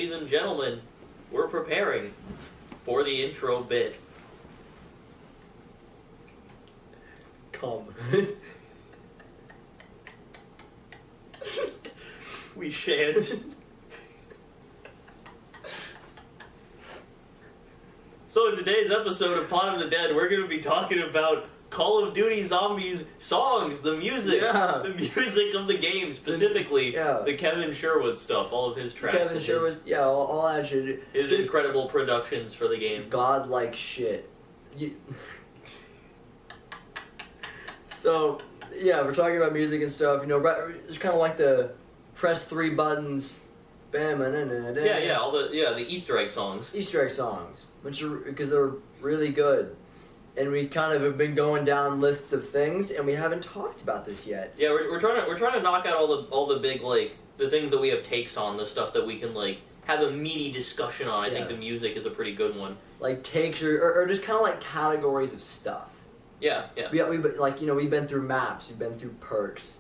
ladies and gentlemen, we're preparing for the intro bit. Come. We shan't. So in today's episode of Pawn of the Dead, we're going to be talking about Call of Duty Zombies songs, the music of the game, specifically the Kevin Sherwood stuff, all of his tracks. Kevin Sherwood, all that shit. His incredible productions for the game. Godlike shit. So, yeah, we're talking about music and stuff, it's kind of like the press 3 buttons, bam, all the Easter egg songs. Easter egg songs, because they're really good. And we kind of have been going down lists of things, and we haven't talked about this yet. Yeah, we're trying to knock out all the big, like, the things that we have takes on, the stuff that we can, like, have a meaty discussion on. I think the music is a pretty good one. Like takes or just kind of like categories of stuff. Yeah. We've been through maps, we've been through perks,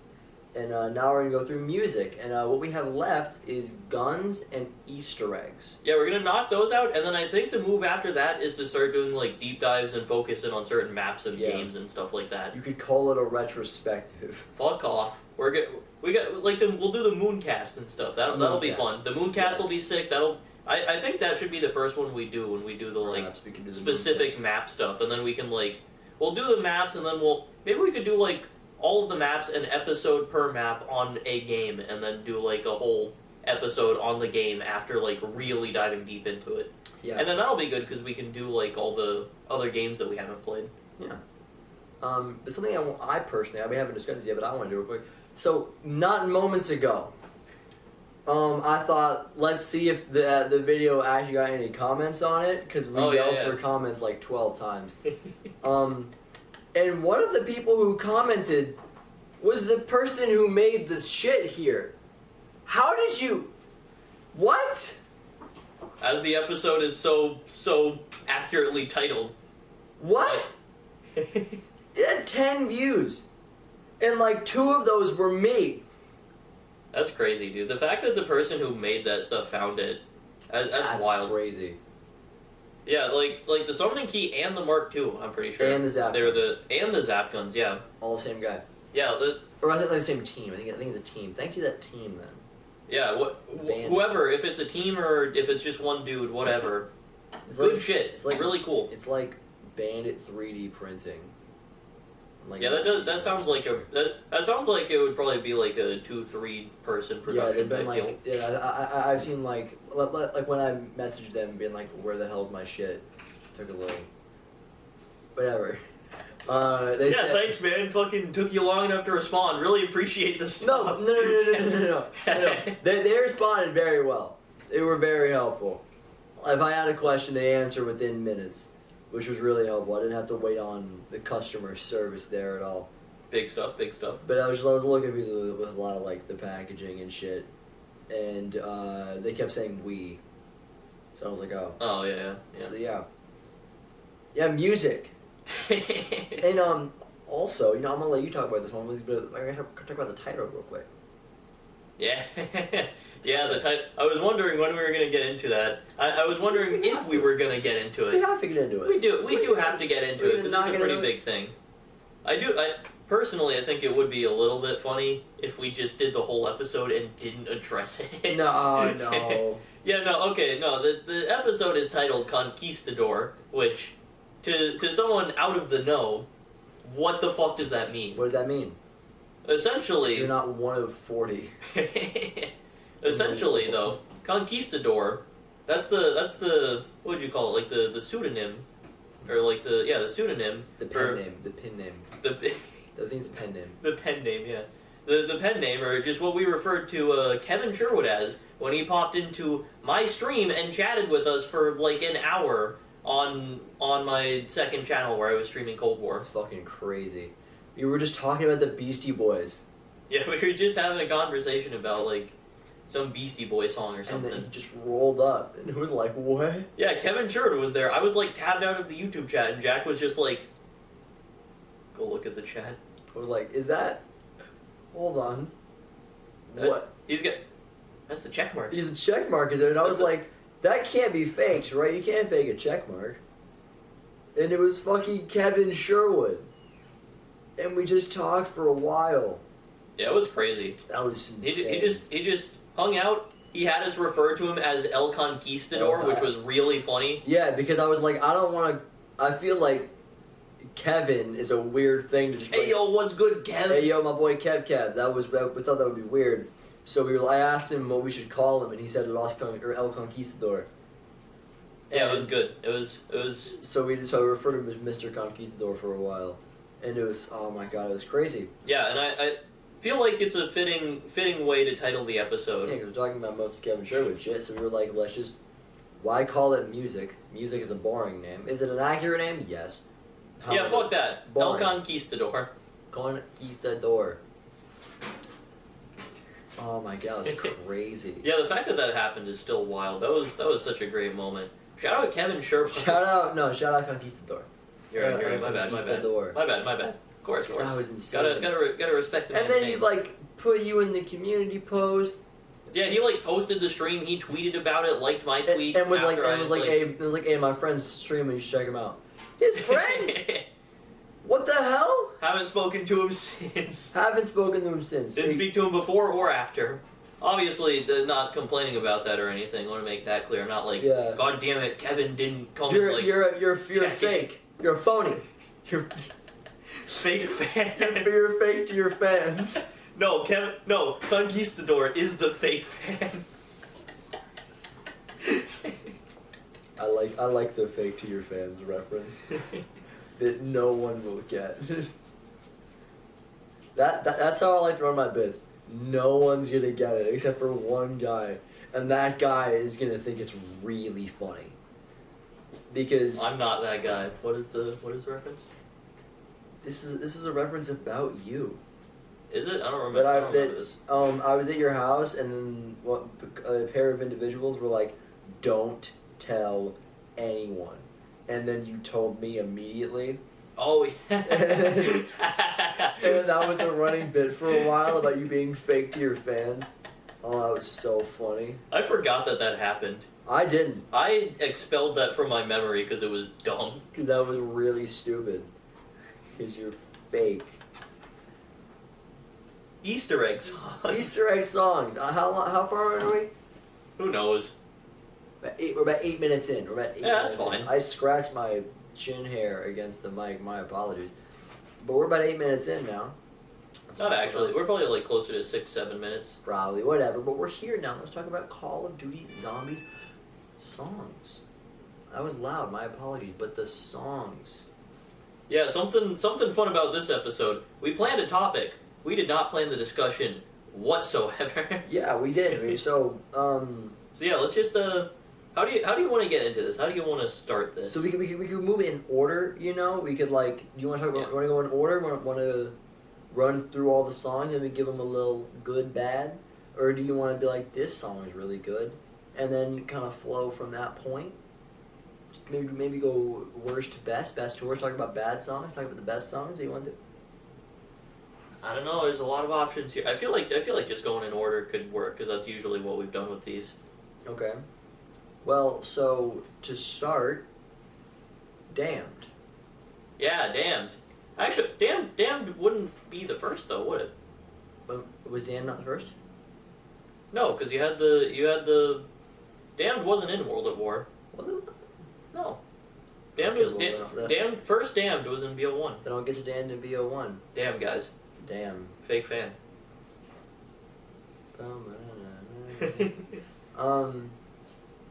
and now we're gonna go through music. And what we have left is guns and Easter eggs. Yeah, we're gonna knock those out, and then I think the move after that is to start doing like deep dives and focusing on certain maps and games and stuff like that. You could call it a retrospective. Fuck off. We'll do the Mooncast and stuff. That'll be fun. The Mooncast will be sick. I think that should be the first one we do when we do the specific map stuff, and then we can we'll do the maps, and then maybe we could do all of the maps, an episode per map on a game, and then do a whole episode on the game after really diving deep into it. Yeah. And then that'll be good because we can do all the other games that we haven't played. Yeah. But something I personally, we haven't discussed this yet, but I want to do it quick. So, not moments ago, I thought, let's see if the video actually got any comments on it, because we yelled for comments 12 times. And one of the people who commented was the person who made this shit here. How did you... What? As the episode is so accurately titled. What? It had 10 views. And 2 of those were me. That's crazy, dude. The fact that the person who made that stuff found it, that's wild. That's crazy. Yeah, like the summoning key and the Mark II, I'm pretty sure. And the zap guns. And the zap guns, yeah. All the same guy. Yeah. Or I think they're the same team. I think it's a team. Thank you to that team, then. Yeah, whoever, if it's a team or if it's just one dude, whatever. It's good shit. It's really cool. It's like Bandit 3D printing. That sounds like that sounds like it would probably be a 2-3 person production. I've seen like when I messaged them being where the hell's my shit? Took a little whatever. They said, thanks man, fucking took you long enough to respond. Really appreciate this stuff. No. They responded very well. They were very helpful. If I had a question, they answered within minutes, which was really helpful. I didn't have to wait on the customer service there at all. Big stuff. But I was a little confused with a lot of the packaging and shit, and they kept saying "we," so I was like, "Oh." Oh yeah. So music. And also, I'm gonna let you talk about this one, but I gotta talk about the title real quick. Yeah. Yeah, the title. I was wondering when we were going to get into that. I was wondering if we were going to get into it. We have to get into it. We do have to get into it because it's a pretty big thing. Personally, I think it would be a little bit funny if we just did the whole episode and didn't address it. No. Yeah, no, okay, no. The episode is titled Conquistador, which, to someone out of the know, what the fuck does that mean? What does that mean? Essentially... You're not one of 40. Essentially, though, Conquistador, that's the what would you call it? The pseudonym, or the pseudonym. The pin name. I think it's a pen name. The pen name, yeah. The pen name, or just what we referred to Kevin Sherwood as when he popped into my stream and chatted with us for an hour on my second channel where I was streaming Cold War. It's fucking crazy. You were just talking about the Beastie Boys. Yeah, we were just having a conversation about some Beastie Boy song or something. And then he just rolled up, and it was like, what? Yeah, Kevin Sherwood was there. I was tabbed out of the YouTube chat, and Jack was just go look at the chat. I was like, is that... Hold on. What? He's got... That's the check mark. The check mark is there, and I was like, that can't be faked, right? You can't fake a check mark. And it was fucking Kevin Sherwood. And we just talked for a while. Yeah, it was crazy. That was insane. He just hung out. He had us refer to him as El Conquistador, which was really funny. Yeah, because I was like, I don't want to... I feel like Kevin is a weird thing to just... Hey, yo, what's good, Kev? Hey, yo, my boy Kev. We thought that would be weird. So I asked him what we should call him, and he said El Conquistador. Yeah, it was good. It was. So we referred to him as Mr. Conquistador for a while, and it was, oh my god, it was crazy. Yeah, and I feel like it's a fitting way to title the episode. Yeah, because we're talking about most of Kevin Sherwood shit, so we were like, let's just, why call it music? Music is a boring name. Is it an accurate name? Yes. Yeah, fuck that. Boring. El Conquistador. Conquistador. Oh my god, it was crazy. Yeah, the fact that happened is still wild. That was such a great moment. Shout out Kevin Sherwood. Shout out Conquistador. You're right. My bad. Of course. That was insane. Gotta respect the man's And then name. he put you in the community post. Yeah, he posted the stream. He tweeted about it, liked my tweet, and was like, hey, my friend's streaming. You should check him out. His friend. What the hell? Haven't spoken to him since. Haven't spoken to him since. Didn't speak to him before or after. Obviously, they're not complaining about that or anything. I want to make that clear. I'm not like, God damn it, Kevin didn't come. You're fake. You're phony. You're fake fan. You're fake to your fans. No, Conquistador is the fake fan. I like the fake to your fans reference that no one will get. That's how I like to run my bits. No one's gonna get it except for one guy, and that guy is gonna think it's really funny. Because I'm not that guy. What is the reference? This is a reference about you. Is it? I don't remember. I was at your house, and then a pair of individuals were like, "Don't tell anyone," and then you told me immediately. Oh yeah. And that was a running bit for a while about you being fake to your fans. Oh, that was so funny. I forgot that happened. I didn't. I expelled that from my memory because it was dumb. Because that was really stupid. Because you're fake. Easter egg songs. Easter egg songs. How far are we? Who knows? We're about 8 minutes in. Yeah, that's fine. I scratched my chin hair against the mic. My apologies. But we're about 8 minutes in now. Not actually. We're probably closer to 6-7 minutes. Probably. Whatever. But we're here now. Let's talk about Call of Duty Zombies songs. That was loud. My apologies. But the songs. Yeah, something fun about this episode. We planned a topic. We did not plan the discussion whatsoever. Yeah, we did. So yeah, let's just how do you want to get into this? How do you want to start this? So we could move it in order, you know? We could do you want to talk about want to go in order? Want to run through all the songs and we give them a little good bad, or do you want to be like, this song is really good and then kind of flow from that point? Maybe go worst to best to worst, talk about bad songs, talk about the best songs. What do you want to do? I don't know. There's a lot of options here. I feel like just going in order could work because that's usually what we've done with these. Okay. Well, so to start, Damned. Yeah, Damned. Actually, Damned wouldn't be the first though, would it? But was Damned not the first? No, because you had the Damned wasn't in World at War. Was it? No. First Damned was in BO1. Then I'll get to Damned in BO1. Damn, guys. Damn. Fake fan.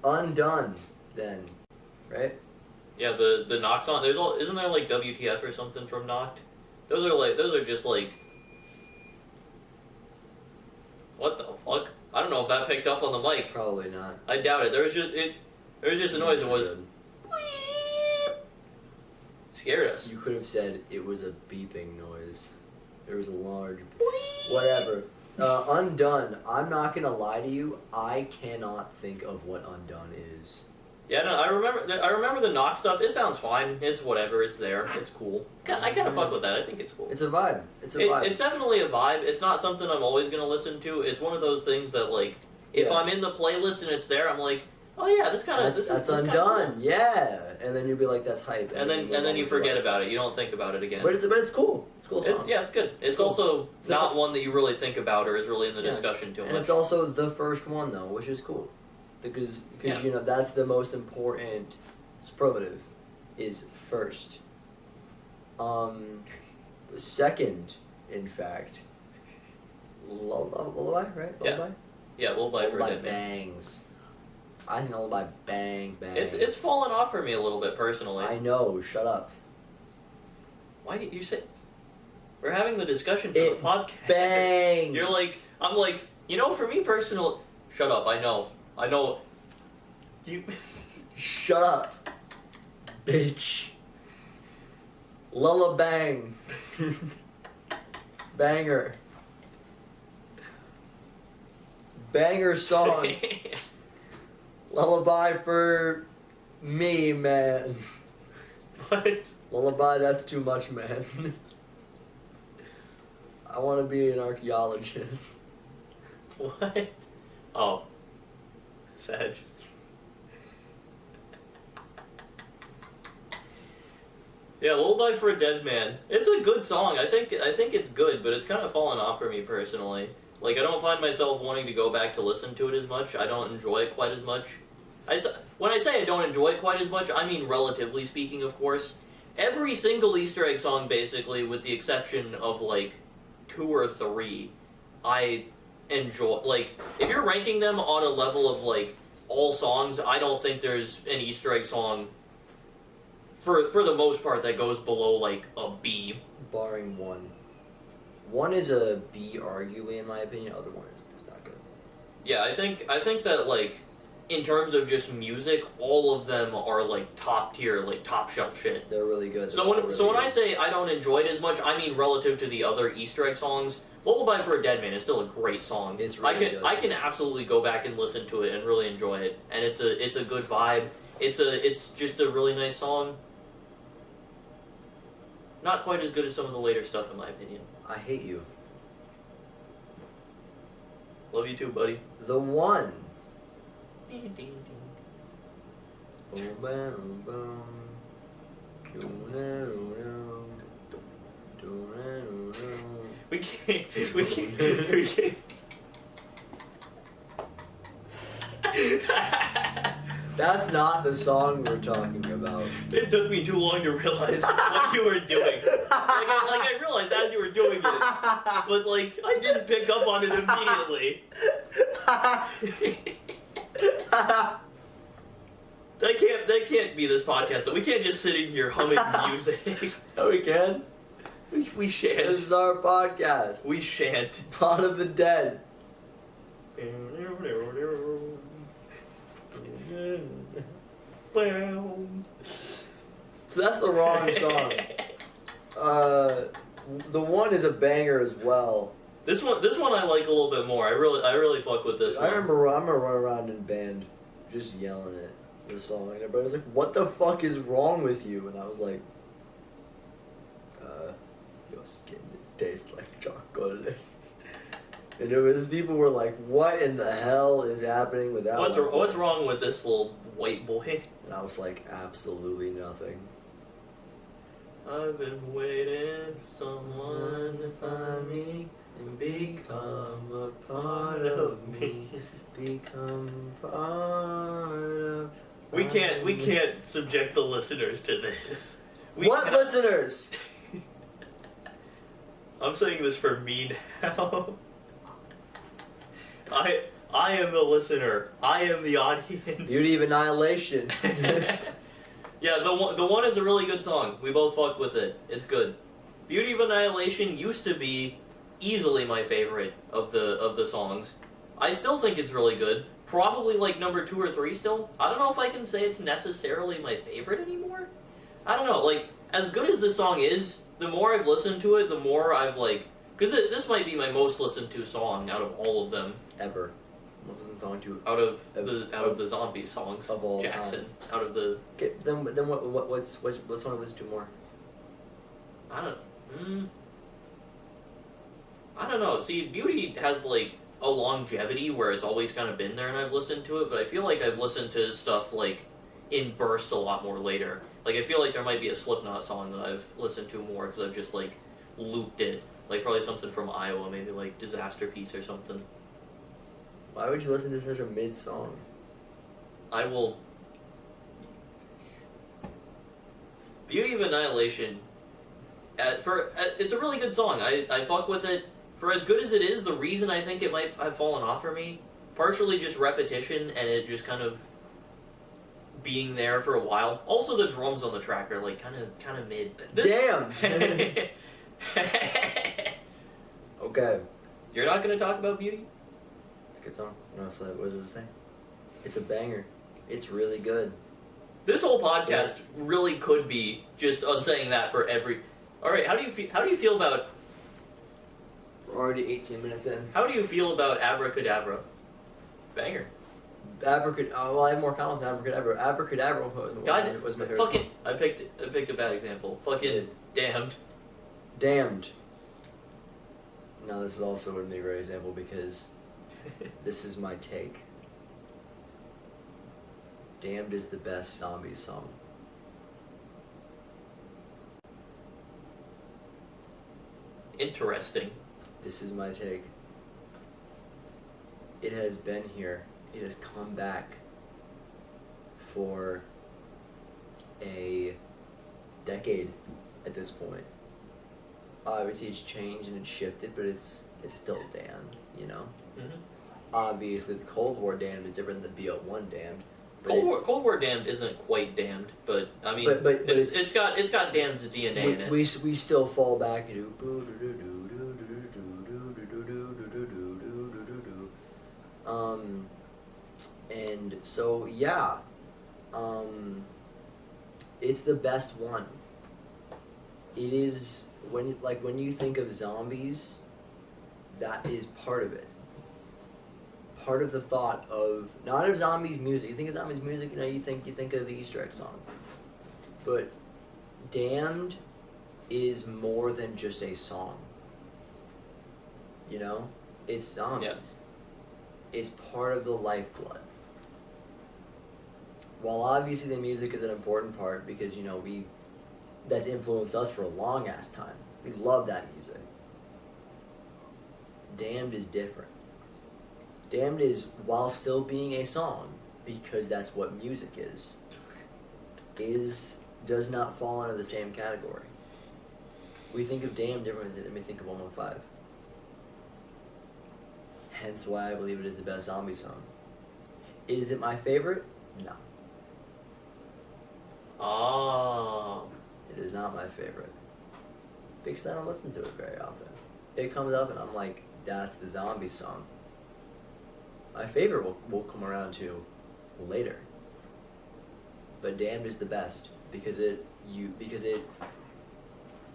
Undone, then, right? Yeah, the Knock song. Isn't there WTF or something from Knocked? Those are just what the fuck? I don't know if that picked up on the mic. Probably not. I doubt it. There was just a noise. It was scared us. You could have said it was a beeping noise. There was a large whatever. Undone. I'm not gonna lie to you. I cannot think of what Undone is. Yeah, no, I remember the Knock stuff. It sounds fine. It's whatever. It's there. It's cool. I kind of fuck with that. I think it's cool. It's a vibe. It's a vibe. It's definitely a vibe. It's not something I'm always gonna listen to. It's one of those things that If Yeah. I'm in the playlist and it's there, I'm like, oh yeah, That's Undone. Cool. Yeah, and then you'll be like, that's hype. And then you forget about it. You don't think about it again. But it's cool. It's a cool song. It's good. It's cool. also It's not one that you really think about or is really in the discussion too much. And it's also the first one though, which is cool, because you know that's the most important superlative, is first. Second, in fact, Lullaby, right? Lullaby? Yeah, Lullaby for a Dead Man. bangs. I think Lullaby bangs. It's fallen off for me a little bit personally. I know. Shut up. Why did you say? We're having the discussion for the podcast. Bangs. You're like, I'm like, for me personal. Shut up. I know. You. Shut up, bitch. Lullabang. Banger. Banger song. Lullaby for me, man. What? Lullaby, that's too much, man. I want to be an archaeologist. What? Oh. Sag. Yeah, Lullaby for a Dead Man. It's a good song. I think it's good, but it's kind of fallen off for me personally. Like, I don't find myself wanting to go back to listen to it as much. I don't enjoy it quite as much. When I say I don't enjoy it quite as much, I mean relatively speaking, of course. Every single Easter egg song, basically, with the exception of, like, 2 or 3, I enjoy. Like, if you're ranking them on a level of, like, all songs, I don't think there's an Easter egg song, for the most part, that goes below, like, a B. Barring one. One is a B, arguably, in my opinion. The other one is not good. Yeah, I think that, like, in terms of just music, all of them are, like, top tier, like, top shelf shit. They're really good. So when I say I don't enjoy it as much, I mean relative to the other Easter egg songs. Lullaby for a Dead Man is still a great song. It's really good. I can absolutely go back and listen to it and really enjoy it, and it's a good vibe. It's just a really nice song. Not quite as good as some of the later stuff, in my opinion. I hate you. Love you too, buddy. The One. Ding, ding, ding. We can't. That's not the song we're talking about. It took me too long to realize what you were doing. I realized as you were doing it, but like I didn't pick up on it immediately. That can't be this podcast. Though. We can't just sit in here humming music. No, we can. We shan't. This is our podcast. We shan't. Pot of the Dead. So that's the wrong song. The One is a banger as well. This one I like a little bit more. I really fuck with this one. I'm gonna run around in band, just yelling at the song, and everybody was like, "What the fuck is wrong with you?" And I was like, "Your skin tastes like chocolate." And it was people were like, "What in the hell is happening with that?" What's wrong with this little white boy? And I was like, "Absolutely nothing." I've been waiting for someone to find me and become a part of me. Become part of. We can't subject the listeners to this. What listeners? I'm saying this for me now. I am the listener. I am the audience. Beauty of Annihilation. Yeah, the one is a really good song. We both fucked with it. It's good. Beauty of Annihilation used to be easily my favorite of the songs. I still think it's really good. Probably like number 2 or 3 still. I don't know if I can say it's necessarily my favorite anymore. I don't know. Like, as good as this song is, the more I've listened to it, the more I've like... Because this might be my most listened to song out of all of them. Ever. What was the song to? Out of the zombie songs. Of all Jackson. time. Out of the... Okay, then what song to listen to more? I don't know. See, Beauty has like a longevity where it's always kind of been there and I've listened to it, but I feel like I've listened to stuff like in bursts a lot more later. Like I feel like there might be a Slipknot song that I've listened to more because I've just like looped it. Like probably something from Iowa, maybe like Disaster Piece or something. Why would you listen to such a mid song? I will. Beauty of Annihilation. It's a really good song. I fuck with it. For as good as it is, the reason I think it might have fallen off for me, partially just repetition and it just kind of being there for a while. Also, the drums on the track are like kind of mid. Damn. Okay. You're not gonna talk about Beauty? It's a good song. No, so what was I saying? It's a banger. It's really good. This whole podcast really could be just us saying that for every. All right, how do you feel about? We're already 18 minutes in. How do you feel about Abracadabra? Banger. Well, I have more comments on Abracadabra. Abracadabra was my favorite fucking. song. I picked a bad example. Fucking Damned. Damned. No, this is also wouldn't be a great example because this is my take. Damned is the best Zombies song. Interesting. This is my take. It has been here. It has come back for a decade at this point. Obviously, it's changed and it's shifted, but it's still Damned, you know? Mm-hmm. Obviously, the Cold War Damned is different than BO1 Damned. Cold War Damned isn't quite Damned, but I mean, but it's got Damned's DNA in it. We still fall back into and so yeah, it's the best one. It is when you think of zombies, that is part of it. Part of the thought of not of zombies music. You think of zombies music, you think of the Easter egg songs. But Damned is more than just a song. You know? It's zombies. Yeah. It's part of the lifeblood. While obviously the music is an important part because, that's influenced us for a long ass time. We love that music. Damned is different. Damned is, while still being a song, because that's what music does not fall under the same category. We think of Damned differently than we think of 115. Hence why I believe it is the best zombie song. Is it my favorite? No. Oh. It is not my favorite. Because I don't listen to it very often. It comes up and I'm like, that's the zombie song. My favorite will come around to later. But Damned is the best because it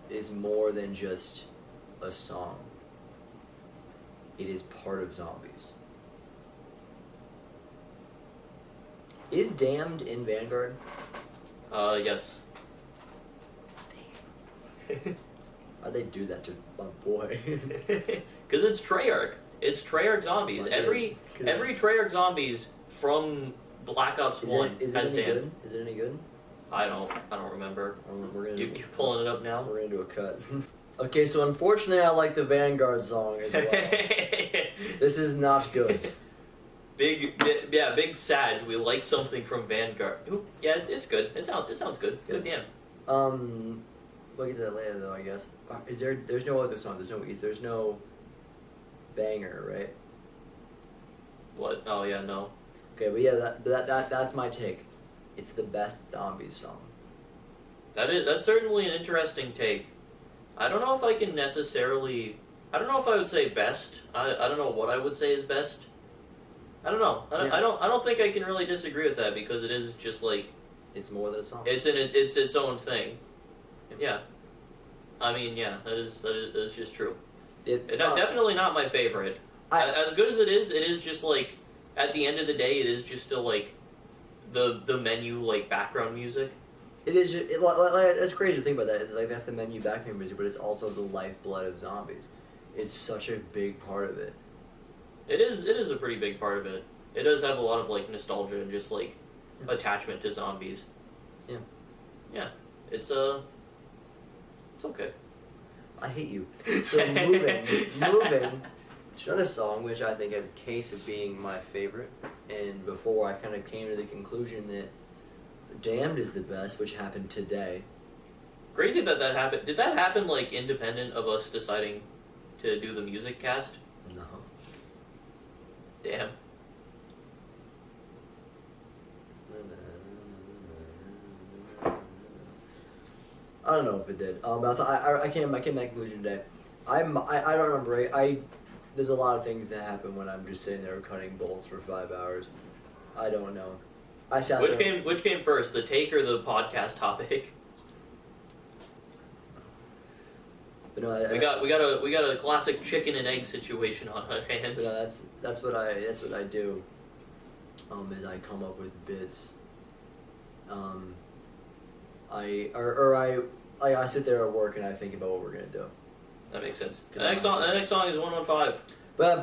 is more than just a song. It is part of zombies. Is Damned in Vanguard? Yes. Damn. Why'd they do that to my boy? Because it's Treyarch. It's Treyarch Zombies. Every Treyarch Zombies from Black Ops 1 is has it any Damned. good? Is it any good? I don't remember. You're pulling it up now? We're gonna do a cut. Okay, so unfortunately I like the Vanguard song as well. This is not good. Big Sag. We like something from Vanguard. Ooh, yeah, it's good. It sounds good. It's good. Damn. We'll get to that later though, I guess. There's no other song. There's no banger, right? What? Oh yeah, no. Okay, but yeah, that's my take. It's the best Zombies song. That's certainly an interesting take. I don't know if I can necessarily. I don't know if I would say best. I don't know what I would say is best. I don't know. I don't think I can really disagree with that because it is just like. It's more than a song. It's its own thing. Yeah. I mean, yeah, that is just true. Definitely not my favorite. As good as it is just like at the end of the day, it is just still like the menu like background music. It is. That's crazy to think about that. It's like that's the menu background music, but it's also the lifeblood of zombies. It's such a big part of it. It is a pretty big part of it. It does have a lot of like nostalgia and just like attachment to zombies. Yeah. Yeah. It's okay. I hate you. So moving to another song, which I think has a case of being my favorite, and before I kind of came to the conclusion that Damned is the best, which happened today. Crazy that happened. Did that happen like independent of us deciding to do the music cast? No. Damn. I don't know if it did. I came to that conclusion today. I don't remember. There's a lot of things that happen when I'm just sitting there cutting bolts for 5 hours. I don't know. I sat Which there. came first, the take or the podcast topic? But no, we got a classic chicken and egg situation on our hands. But no, that's what I do. Is I come up with bits. I sit there at work and I think about what we're gonna do. That makes sense. The next song is 115. This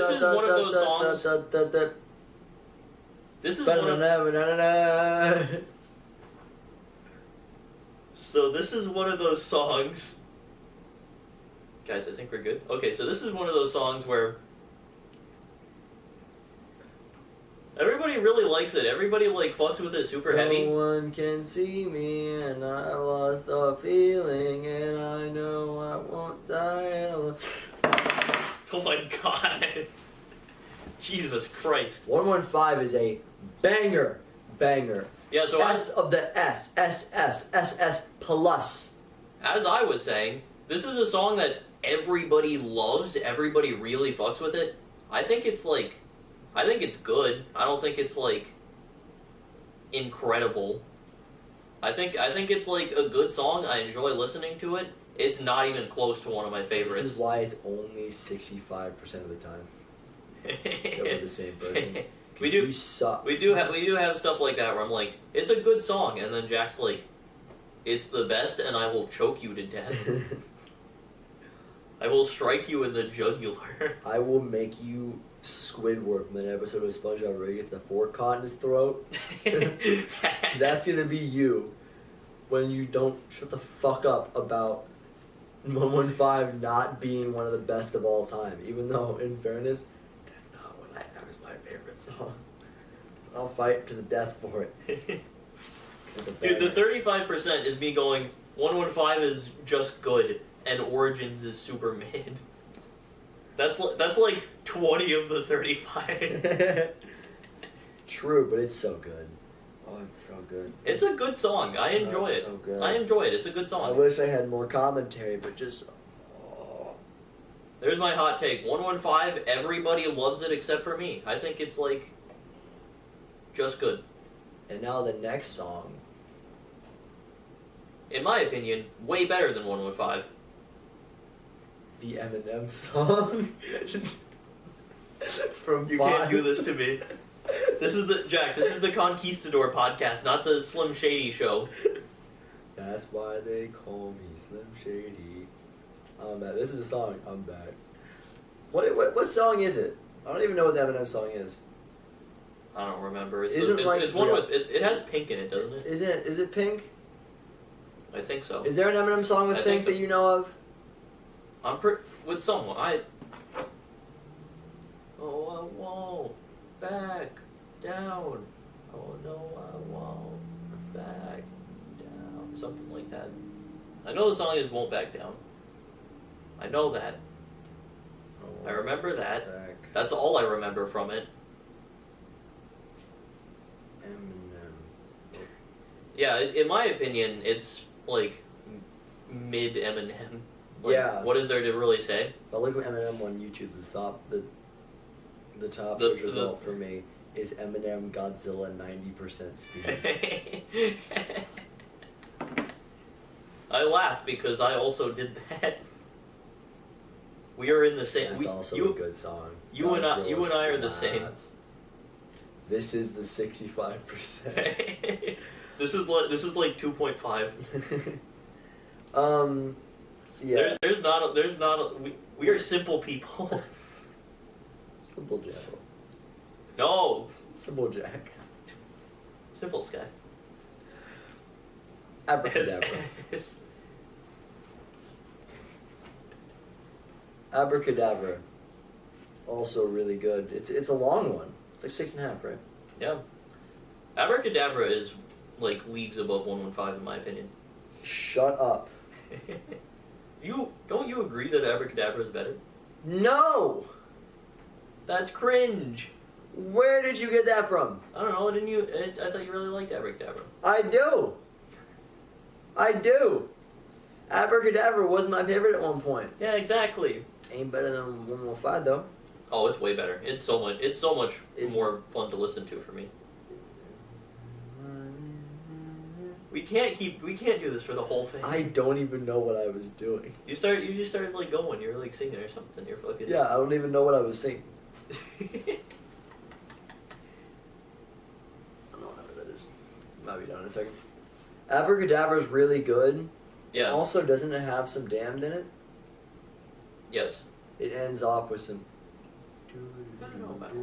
is one of those songs. This is one of. So this is one of those songs. Guys, I think we're good. Okay, so this is one of those songs where everybody really likes it. Everybody like fucks with it super heavy. No one can see me, and I lost a feeling, and I know I won't die. Oh my god. Jesus Christ. 115 is a banger. Yeah, so S of the S plus. as I was saying, this is a song that everybody loves. Everybody really fucks with it. I think it's good. I don't think it's like incredible. I think it's like a good song. I enjoy listening to it. It's not even close to one of my favorites. This is why it's only 65% of the time that we're the same person. We do. You suck. We do have stuff like that where I'm like, it's a good song, and then Jack's like, it's the best, and I will choke you to death. I will strike you in the jugular. I will make you Squidward from an episode of SpongeBob where he gets the fork caught in his throat. That's gonna be you when you don't shut the fuck up about 115 not being one of the best of all time. Even though, in fairness, that's not what I have as my favorite song. But I'll fight to the death for it. Dude, the 35% is me going, 115 is just good, and Origins is super mid. That's like 20 of the 35. True, but it's so good. Oh, it's so good. It's a good song. I enjoy it. So good. I enjoy it. It's a good song. I wish I had more commentary, but just... Oh. There's my hot take. 115, everybody loves it except for me. I think it's like just good. And now the next song. In my opinion, way better than 115. The Eminem song. From You can't do this to me. This is the Conquistador podcast, not the Slim Shady show. That's why they call me Slim Shady. I'm back. This is the song. I'm back. What song is it? I don't even know what the Eminem song is. I don't remember. It's Isn't one with it has Pink in it, doesn't it? Is it Pink? I think so. Is there an Eminem song with I Pink think so. that you know of? With someone. Oh, I won't back down. Oh no, I won't back down. Something like that. I know the song is "Won't Back Down." I know that. I remember that. Back. That's all I remember from it. Eminem. Yeah, in my opinion, it's like mid Eminem. Like, Yeah. What is there to really say? If I look at Eminem on YouTube, the top The- search result for me is Eminem Godzilla 90% speed. I laugh because I also did that. We are in the same. That's also a good song. You and I Godzilla are the same. slaps. This is the 65%. This is like 2.5. Yeah. There's not a. We are simple people. Simple Jack. No. Simple Jack. Simple Sky. Abracadabra. Abracadabra. Also really good. It's a long one. It's like 6.5, right? Yeah. Abracadabra is like leagues above 115 in my opinion. Shut up. Don't you agree that Abracadabra is better? No! That's cringe. Where did you get that from? I don't know, didn't you? I thought you really liked Abracadabra. I do. Abracadabra was my favorite at one point. Yeah, exactly. Ain't better than 115 though. Oh, it's way better. It's so much more fun to listen to for me. We can't do this for the whole thing. I don't even know what I was doing. You just started like going. You were like singing or something. You're fucking. Yeah, I don't even know what I was singing. I don't know what that is. Might be done in a second. Abracadabra is really good. Yeah. Also, doesn't it have some damned in it? Yes. It ends off with some. I don't know about it.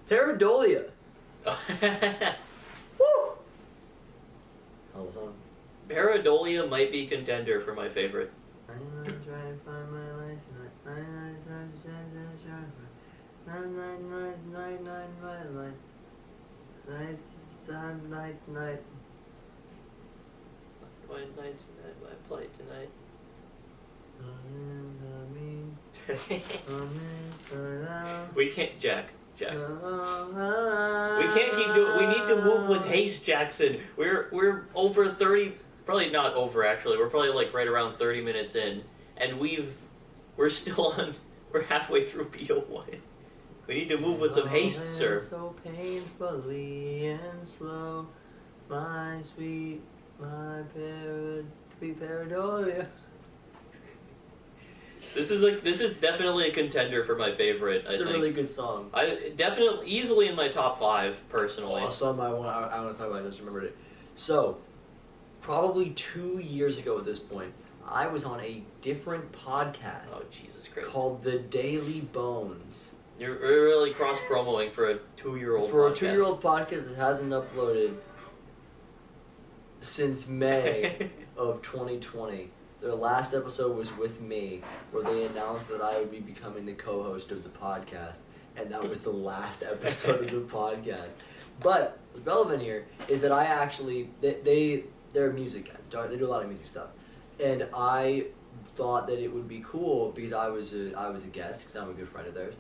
Pareidolia. Woo! How was on? Pareidolia might be contender for my favorite. My flight tonight. We can't, Jack. We can't keep doing. We need to move with haste, Jackson. We're over 30. Probably not over actually. We're probably like right around 30 minutes in, and we're still on. We're halfway through BO1. We need to move with some haste, sir. So painfully and slow, my sweet, my pareidolia. This is definitely a contender for my favorite. It's a really good song. I definitely easily in my top 5 personally. Oh, some I want to talk about. I just remembered it. So, probably 2 years ago at this point, I was on a different podcast. Oh Jesus Christ! Called The Daily Bones. You're really cross-promoting for a 2-year-old For podcast. a 2-year-old podcast that hasn't uploaded since May of 2020. Their last episode was with me, where they announced that I would be becoming the co-host of the podcast, and that was the last episode of the podcast. But what's relevant here is that I actually they're a music guy. They do a lot of music stuff, and I thought that it would be cool because I was a guest because I'm a good friend of theirs,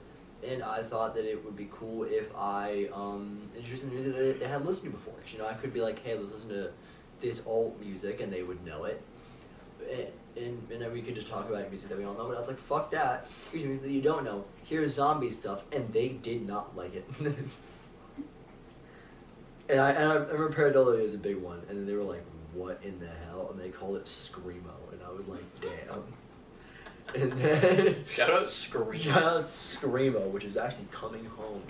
and I thought that it would be cool if I introduced them to music that they hadn't listened to before. You know, I could be like, hey, let's listen to this alt music, and they would know it. And then we could just talk about music that we all know, but I was like, fuck that. Here's music that you don't know. Here's zombie stuff, and they did not like it. and I remember Pareidolia is a big one, and then they were like, what in the hell? And they called it Screamo, and I was like, damn. And then... Shout out Screamo. Shout out Screamo, which is actually coming home.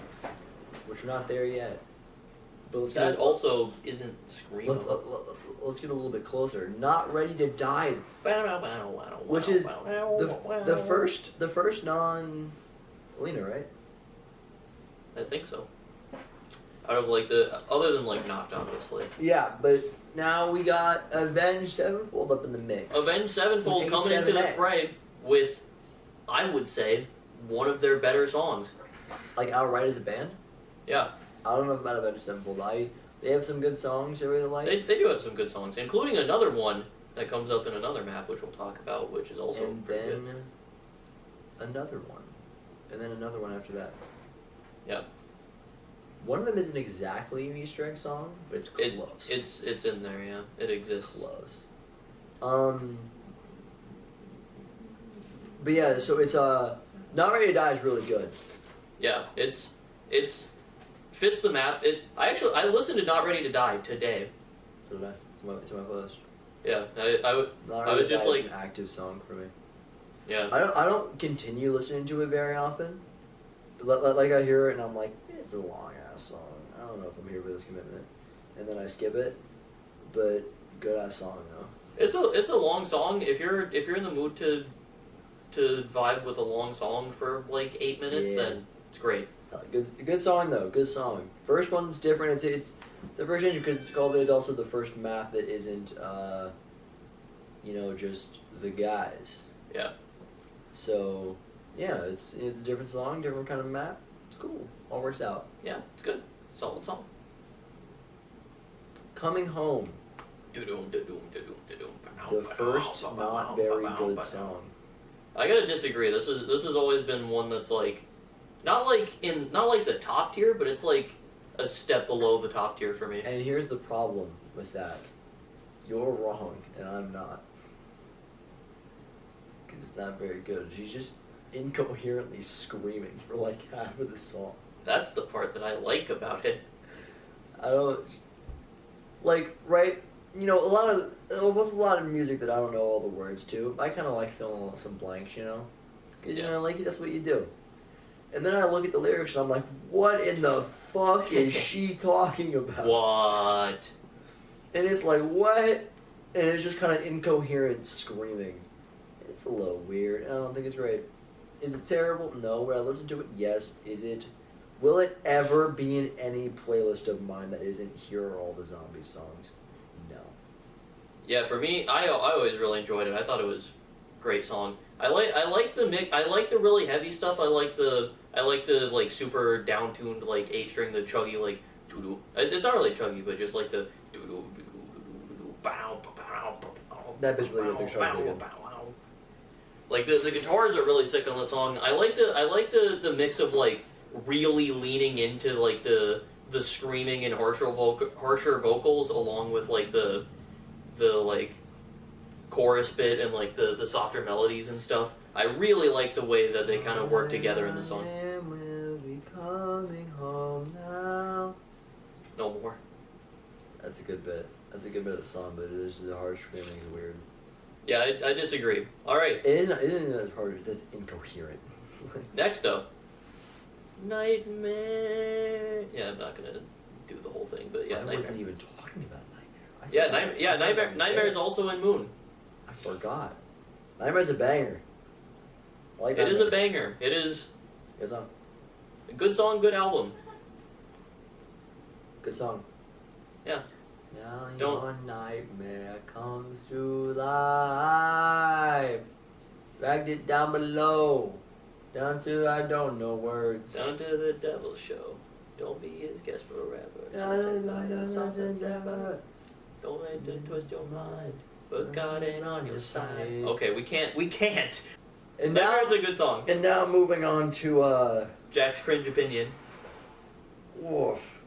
Which we're not there yet. But let's that also isn't Screamo. Let's get a little bit closer. Not Ready to Die, which is the first non-Lena, right? I think so. Out of like the other than like Knocked, obviously. Yeah, but now we got Avenged Sevenfold up in the mix. Avenged Sevenfold coming into the fray with, I would say, one of their better songs. Like outright as a band. Yeah. I don't know about Avenged Sevenfold. They have some good songs I really like. They do have some good songs, including another one that comes up in another map, which we'll talk about, which is also and pretty then good. Another one. And then another one after that. Yeah. One of them isn't exactly an Easter egg song, but it's close. It's in there, yeah. It exists. Close. But yeah, so it's Not Ready to Die is really good. Yeah, it's fits the map. I listened to Not Ready to Die today. So did I. It's on my playlist. Yeah, Not I Ready was to just Die like is an active song for me. Yeah. I don't continue listening to it very often. But like I hear it and I'm like, it's a long ass song. I don't know if I'm here for this commitment, and then I skip it. But good ass song though. It's a long song. If you're in the mood to vibe with a long song for like 8 minutes, then it's great. Good song though. Good song. First one's different. It's the first engine because it's also the first map that isn't just the guys. Yeah. So yeah, it's a different song, different kind of map. It's cool. All works out. Yeah, it's good. Solid song. Coming Home. The first not very good song. I gotta disagree. This has always been one that's like, not like the top tier, but it's like a step below the top tier for me. And here's the problem with that. You're wrong, and I'm not. Because it's not very good. She's just incoherently screaming for like half of the song. That's the part that I like about it. I don't... Like, right... with a lot of music that I don't know all the words to, I kind of like filling some blanks, Because, like, that's what you do. And then I look at the lyrics and I'm like, what in the fuck is she talking about? What? And it's like, what? And it's just kind of incoherent screaming. It's a little weird. I don't think it's right. Is it terrible? No. Would I listen to it? Yes. Is it... Will it ever be in any playlist of mine that isn't Here Are All the Zombies songs? No. Yeah, for me, I always really enjoyed it. I thought it was a great song. I like the mix. I like the really heavy stuff. I like the like super down tuned like 8-string, the chuggy like doo doo. It's not really chuggy, but just like the doo doo doo doo bow bow bow. That bit's really good. They're really good. Like the guitars are really sick on the song. I like the mix of like really leaning into like the screaming and harsher vocals along with like the like chorus bit and like the softer melodies and stuff. I really like the way that they kind of work together in the song. Will be coming home now. No more. That's a good bit. That's a good bit of the song, but the hard screaming is weird. Yeah, I disagree. All right. It isn't as hard. That's incoherent. Next up, Nightmare. Yeah, I'm not gonna do the whole thing, but yeah, I Nightmare. wasn't even talking about Nightmare. Nightmare is also in Moon. I forgot. Nightmare's a banger. I like It is a banger. It is good song. a good song, good album. Good song. Yeah. Now Don't- your nightmare comes to life. Dragged it down below. Down to I don't know words. Down to the devil show. Don't be his guest forever. Don't let it twist your mind. But God ain't on your side. Okay, we can't. And now, Nightmare's a good song. and now moving on to Jack's cringe opinion. woof.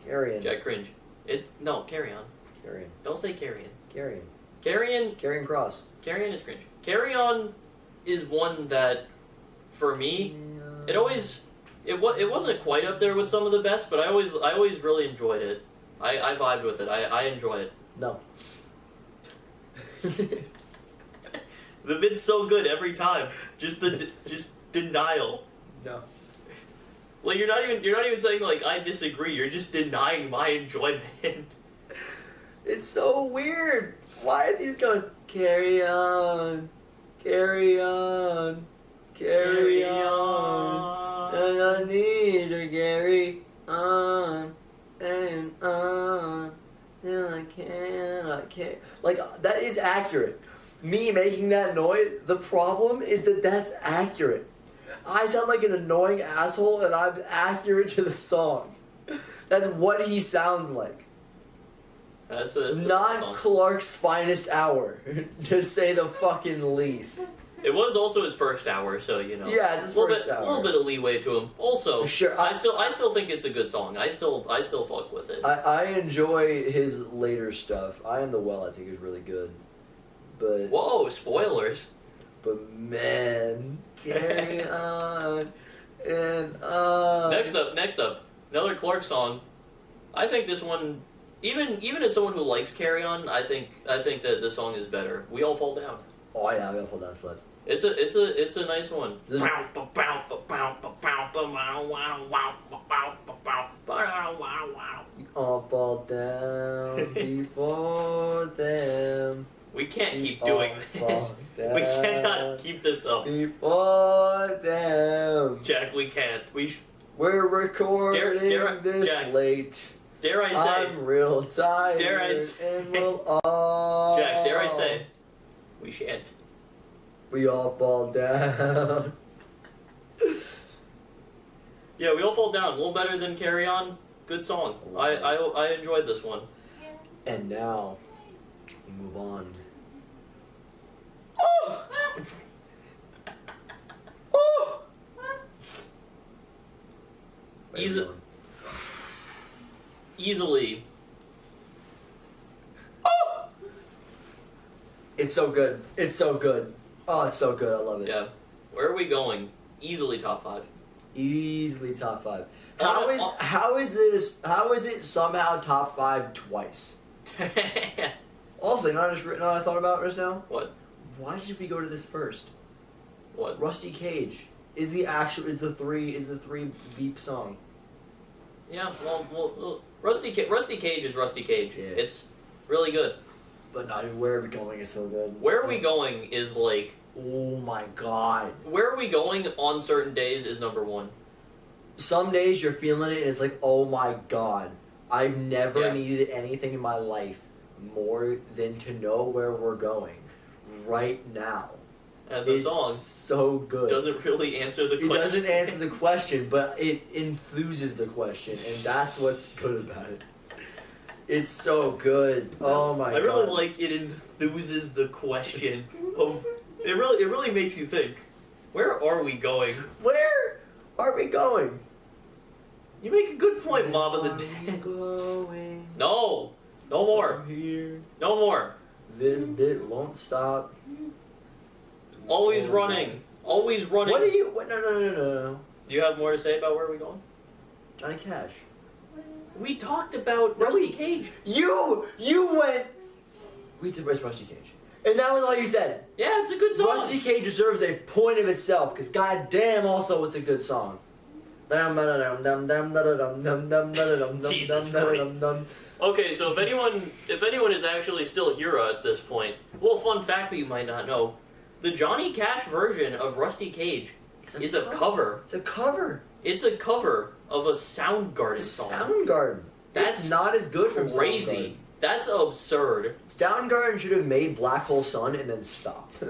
Carrion. Jack cringe. No, carry on. Carrion. Don't say carrion. Carrion. Carrion Cross. Carry On is cringe. Carry On is one that, for me, it wasn't quite up there with some of the best, but I always really enjoyed it. I vibed with it. I enjoy it. No. The bit's so good every time. Just denial. No. Like you're not even saying like I disagree. You're just denying my enjoyment. It's so weird. Why is he just going, carry on, carry on, carry on, and I need to carry on, and on, till I can't. Like, that is accurate. Me making that noise, the problem is that that's accurate. I sound like an annoying asshole, and I'm accurate to the song. That's what he sounds like. That's Not song. Clark's finest hour, to say the fucking least. It was also his first hour, so you know. Yeah, it's his first hour. A little bit of leeway to him. Also, Sure, I still think it's a good song. I still fuck with it. I enjoy his later stuff. I Am the Well, I think, is really good. But Whoa, spoilers. but man, carry on and on. Next up, another Clark song. I think this one, even as someone who likes Carry On, I think that this song is better. We All Fall Down. Oh yeah, we all fall down sluts. It's a nice one. We all fall down before them. We can't keep doing this. We cannot keep this up. Before them. Jack, we can't. We're recording this Jack, late. Dare I say? I'm real tired. Dare I say? And we'll all. Jack, dare I say? We shan't. We all fall down. Yeah, We All Fall Down. A little better than Carry On. Good song. I enjoyed this one. And now, we move on. Oh! Oh! Easily. Oh! It's so good. It's so good. Oh, it's so good. I love it. Yeah. Where are we going? Easily top 5. Easily top 5. How is it somehow top 5 twice? Also, you know what I thought about just now? What? Why did we go to this first? What? Rusty Cage is the three beep song. Yeah, well Rusty Cage is Rusty Cage. Yeah. It's really good. But not even Where Are We Going is so good. Where Are We Going is like... Oh my god. Where Are We Going on certain days is number 1. Some days you're feeling it and it's like, oh my god. I've never needed anything in my life more than to know where we're going right now. And the song so good. Doesn't really answer the question. It doesn't answer the question, but it enthuses the question, and that's what's good about it. It's so good. Oh my god. I really like it enthuses the question of it really makes you think. Where are we going? Where are we going? You make a good point, Mom of the Dead. No! No more. Here. No more. This bit won't stop. Always running. Always running. What are you... What? No. Do you have more to say about Where Are We Going? Johnny Cash. We talked about Rusty Cage. You went... We did Rusty Cage. And that was all you said. Yeah, it's a good song. Rusty Cage deserves a point of itself, because goddamn also it's a good song. Jesus Christ. Okay, so if anyone is actually still here at this point, well, fun fact that you might not know, the Johnny Cash version of Rusty Cage is a cover. It's a cover. It's a cover of a Soundgarden song. Soundgarden. That's not as good from crazy. Soundgarden. That's absurd. Soundgarden should have made Black Hole Sun and then stopped.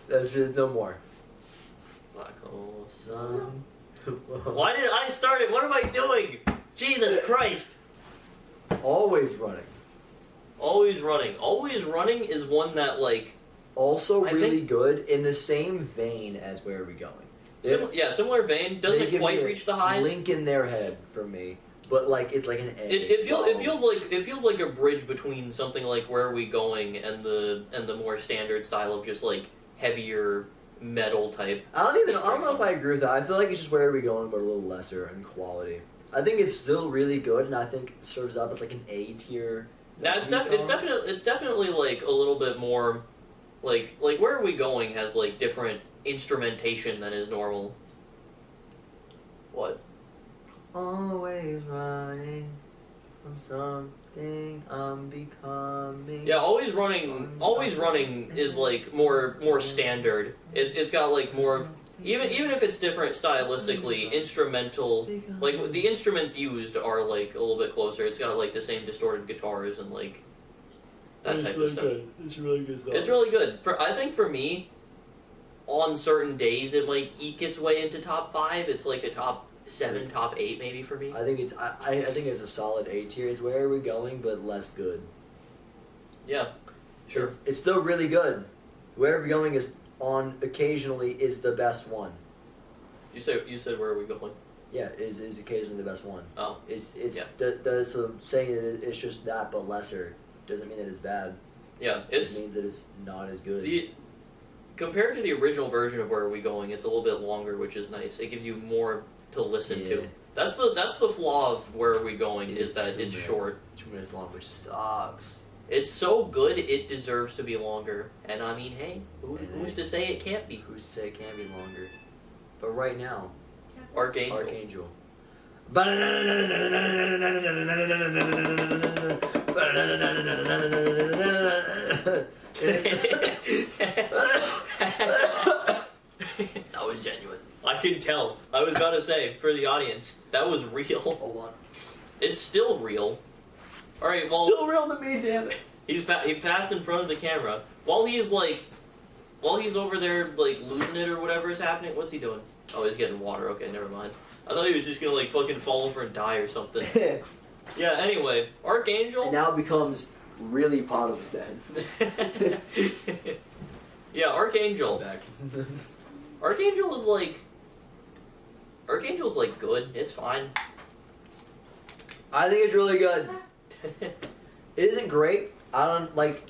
That's just no more. Black Hole Sun. Why did I start it? What am I doing? Jesus Christ. Always running. Always running. Always running is one that, like... Also really good in the same vein as Where Are We Going? Similar vein. Doesn't quite reach the highs. Link in their head for me. But like it's like an A. It feels like a bridge between something like Where Are We Going and the more standard style of just like heavier metal type. I don't know if I agree with that. I feel like it's just Where Are We Going, but a little lesser in quality. I think it's still really good, and I think it serves up as like an A tier. Now it's definitely like a little bit more like Where Are We Going has like different instrumentation than is normal. What? Always running from something I'm becoming. Yeah, always running is like more standard. It's got like more of even if it's different stylistically, instrumental, like the instruments used are like a little bit closer. It's got like the same distorted guitars and like that type of stuff. Good. It's really good. It's really good. I think for me, on certain days it might eke its way into top 5. It's like a top 7, top 8 maybe for me. I think it's a solid A tier. It's Where Are We Going, but less good. Yeah, sure. It's still really good. Where Are We Going is occasionally is the best one. You said Where Are We Going? Yeah, is occasionally the best one. Oh, so saying that it's just that but lesser doesn't mean that it's bad. Yeah, it means that it's not as good. Compared to the original version of Where Are We Going, it's a little bit longer, which is nice. It gives you more to listen to. That's the flaw of Where Are We Going, is that it's short. 2 minutes long, which sucks. It's so good, it deserves to be longer. And I mean, hey, who's to say it can't be? Who's to say it can't be longer? But right now, Archangel. That was genuine. I can tell. I was about to say, for the audience, that was real. Hold on. It's still real. Alright, well... Still real to me, damn it. He's fast in front of the camera. While he's over there, like, losing it or whatever is happening, what's he doing? Oh, he's getting water. Okay, never mind. I thought he was just gonna, like, fucking fall over and die or something. Yeah, anyway, Archangel... And now becomes really part of the dead. Yeah, Archangel. Back. Archangel's like good. It's fine. I think it's really good. It isn't great. I don't like.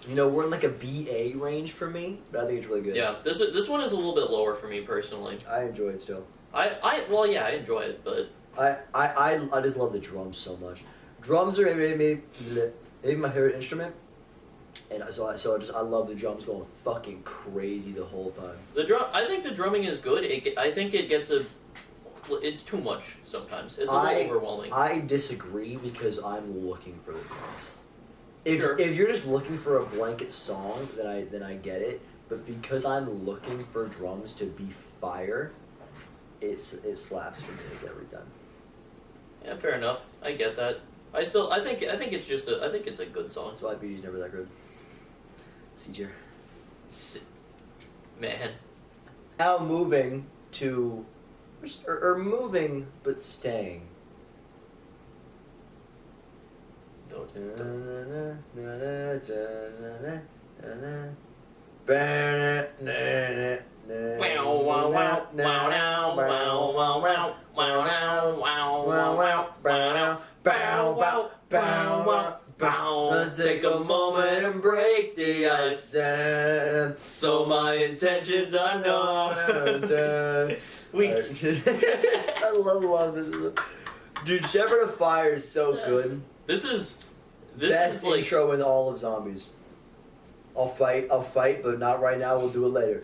We're in like a BA range for me, but I think it's really good. Yeah, this one is a little bit lower for me personally. I enjoy it still. I enjoy it, but I just love the drums so much. Drums are maybe my favorite instrument. And I love the drums going fucking crazy the whole time. I think the drumming is good. I think it's too much sometimes. It's a little overwhelming. I disagree because I'm looking for the drums. Sure. If you're just looking for a blanket song, then I get it. But because I'm looking for drums to be fire, it slaps for me like every time. Yeah, fair enough. I get that. I think it's a good song. That's why Beauty's never that good. C tier. Man. Now moving to, or moving but staying. Let's take a moment and break the ice down, so my intentions are known. I love this. Dude, Shepherd of Fire is so good. This is best like... intro in all of Zombies. I'll fight, but not right now. We'll do it later.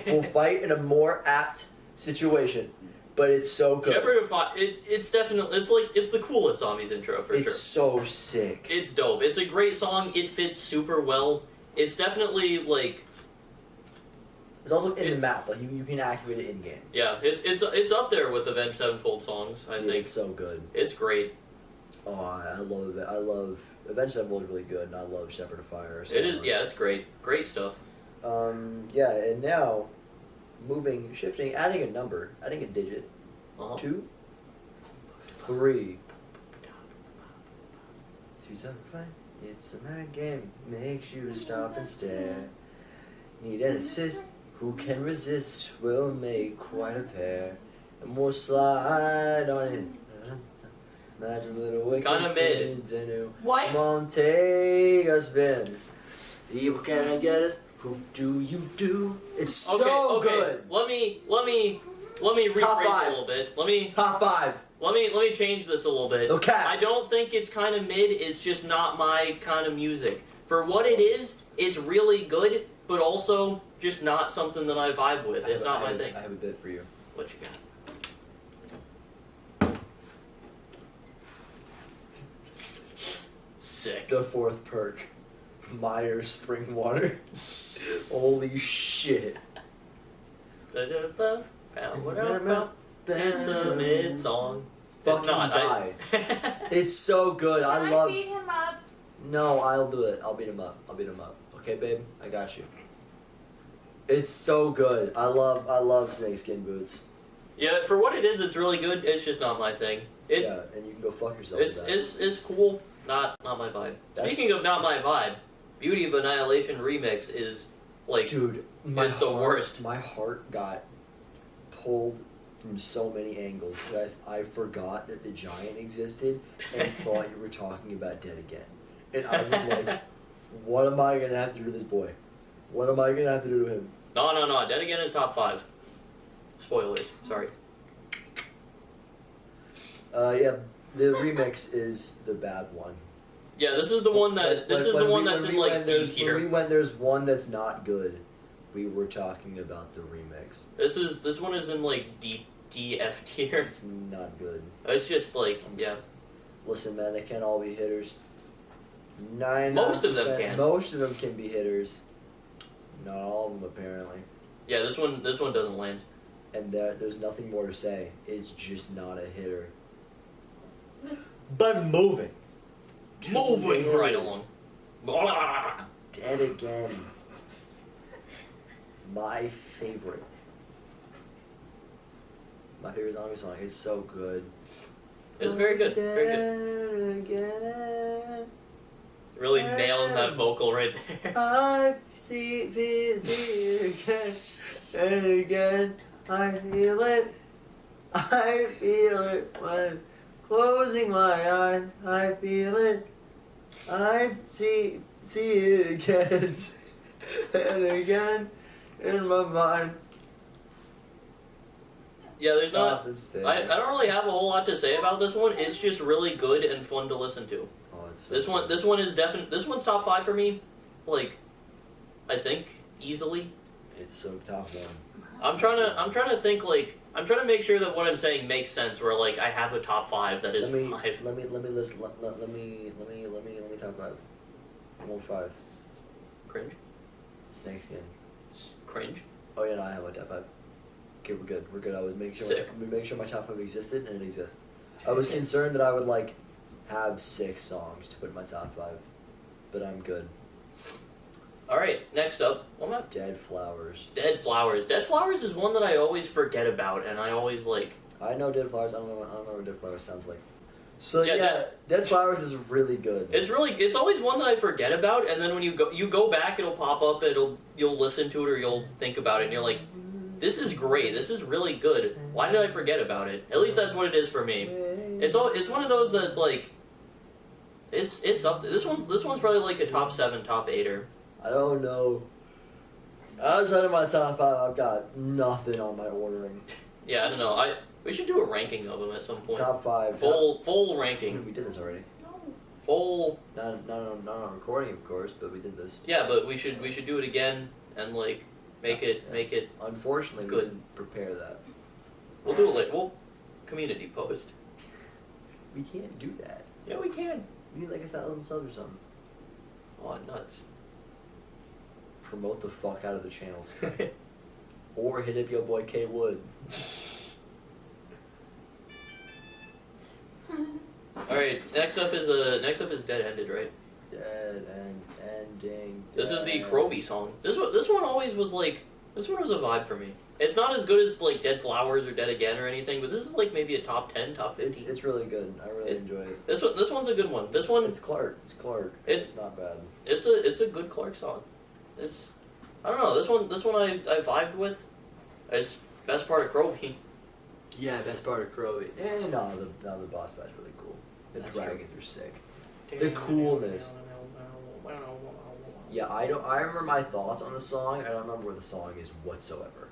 We'll fight in a more apt situation. But it's so good. Shepherd of Fire, it's definitely, it's the coolest Zombies intro for sure. It's so sick. It's dope. It's a great song. It fits super well. It's definitely like... It's also in the map. Like you can activate it in game. Yeah, it's up there with Avenged Sevenfold songs. I think it's so good. It's great. Oh, I love it. I love Avenged Sevenfold is really good, and I love Shepherd of Fire. So it is. much. Yeah, it's great. Great stuff. Yeah, and now. Shifting, adding a number, adding a digit. 2, 3. It's a mad game, makes you stop and stare. Need an assist, who can resist? We'll make quite a pair. And we'll slide on it. Imagine a little wicked. Kinda mid. What? Come on, take a spin. Evil cannot get us. Who do you do? It's so good. Let me rephrase it a little bit. Top 5. Let me change this a little bit. Okay. I don't think it's kind of mid. It's just not my kind of music. For what it is, it's really good, but also just not something that I vibe with. It's not my thing. I have a bit for you. What you got? Sick. The 4th perk. Myers spring water. Holy shit. It's a mid song. Fucking die. It's so good. Can I love. Beat him up? No, I'll do it. I'll beat him up. Okay, babe, I got you. It's so good. I love snakeskin boots. Yeah, for what it is, it's really good. It's just not my thing. Yeah, and you can go fuck yourself. It's cool. Not my vibe. Speaking of not my vibe, Beauty of Annihilation remix is like, dude, it's the worst. My heart got pulled from so many angles that I forgot that the giant existed and thought you were talking about Dead Again. And I was like, What am I gonna have to do to this boy? What am I gonna have to do to him? No. Dead Again is top 5. Spoilers. Sorry. Yeah, the remix is the bad one. Yeah, this is the one that that's in like D tier. When there's one that's not good, we were talking about the remix. This one is in like D F tier. It's not good. It's just like Listen, man, they can't all be hitters. Most of them can. Most of them can be hitters. Not all of them, apparently. Yeah, this one doesn't land. And there's nothing more to say. It's just not a hitter. But moving right along. Dead Again. My favorite zombie song. It's so good. It's very good. Very good. Again. Really nailing that vocal right there. I see it again and again. I feel it. I feel it when closing my eyes. I feel it. I see it again and again in my mind. Yeah, there's not. I don't really have a whole lot to say about this one. It's just really good and fun to listen to. Oh, it's so good. This one is definitely. This one's top 5 for me. Like, I think easily. It's so top 1. I'm trying to think like. I'm trying to make sure that what I'm saying makes sense. Where like I have a top 5 that is 5. Let me list. Let me top 5. I'm on 5. Cringe. Snakeskin. Cringe. Oh yeah, no, I have a top 5. Okay, we're good. We're good. I was making sure my top 5 existed, and it exists. I was concerned that I would like have 6 songs to put in my top 5, but I'm good. All right, next up, what about Dead Flowers? Dead Flowers. Dead Flowers is one that I always forget about, and I always like. I know Dead Flowers. I don't know what Dead Flowers sounds like. So yeah, Dead Flowers is really good. It's always one that I forget about, and then when you go back, it'll pop up. You'll listen to it, or you'll think about it, and you're like, this is great. This is really good. Why did I forget about it? At least that's what it is for me. It's one of those that like. It's up. This one's probably like a top 7, top 8er. I don't know. Outside of my top 5, I've got nothing on my ordering. Yeah, I don't know. We should do a ranking of them at some point. Top 5. Full ranking. We did this already. No. Full. Not on recording, of course, but we did this. Yeah, but we should do it again and like make it. Unfortunately, good. We didn't prepare that. We'll do it. We'll community post. We can't do that. Yeah, we can. We need like 1,000 subs or something. Oh, nuts. Promote the fuck out of the channels. Or hit up your boy K Wood. Alright, next up is Dead Ended, right? Dead and ending. This is the Crovey song. This one always was like, this one was a vibe for me. It's not as good as like Dead Flowers or Dead Again or anything, but this is like maybe a top 10, top 15. It's really good. I really enjoy it. This one's a good one. This one. It's Clark. It's not bad. It's a good Clark song. I don't know. This one I vibed with. It's best part of Crovey. Yeah, best part of Crovey. And the boss fight's really cool. The dragons are sick. The coolness. Yeah, I remember my thoughts on the song. I don't remember where the song is whatsoever.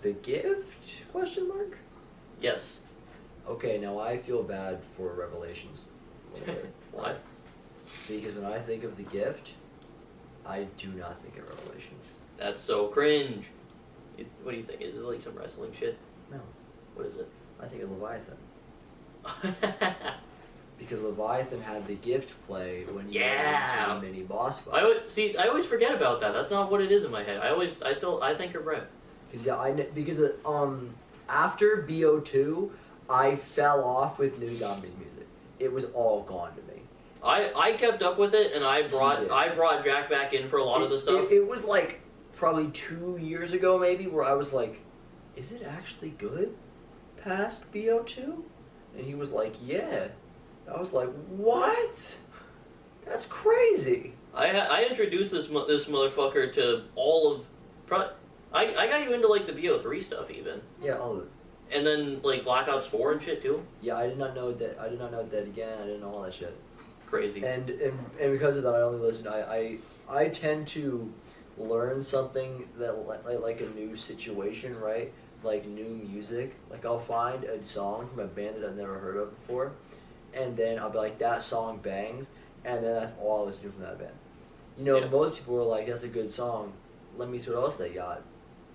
The Gift? Question mark? Yes. Okay, now I feel bad for Revelations. Why? Because when I think of The Gift, I do not think of Revelations. That's so cringe. What do you think? Is it like some wrestling shit? No. What is it? I think of Leviathan. Because Leviathan had The Gift play when you went into the mini boss fight. I always forget about that. That's not what it is in my head. I think of Rev. Because after BO2, I fell off with New Zombies music. It was all gone to me. I kept up with it, and I brought Jack back in for a lot of the stuff. It was like probably 2 years ago, maybe, where I was like, "Is it actually good past BO2?" And he was like, "Yeah." I was like, "What? That's crazy." I introduced this motherfucker to all of I got you into like the BO3 stuff even. Yeah, all of it. And then like Black Ops 4 and shit too. Yeah, I did not know that. I did not know that again. I didn't know all that shit. Crazy. And because of that, I only listen. I tend to learn something that like a new situation, right? Like new music. Like I'll find a song from a band that I've never heard of before, and then I'll be like, that song bangs, and then that's all I listen to from that band. You know, most people are like, that's a good song. Let me see what else they got.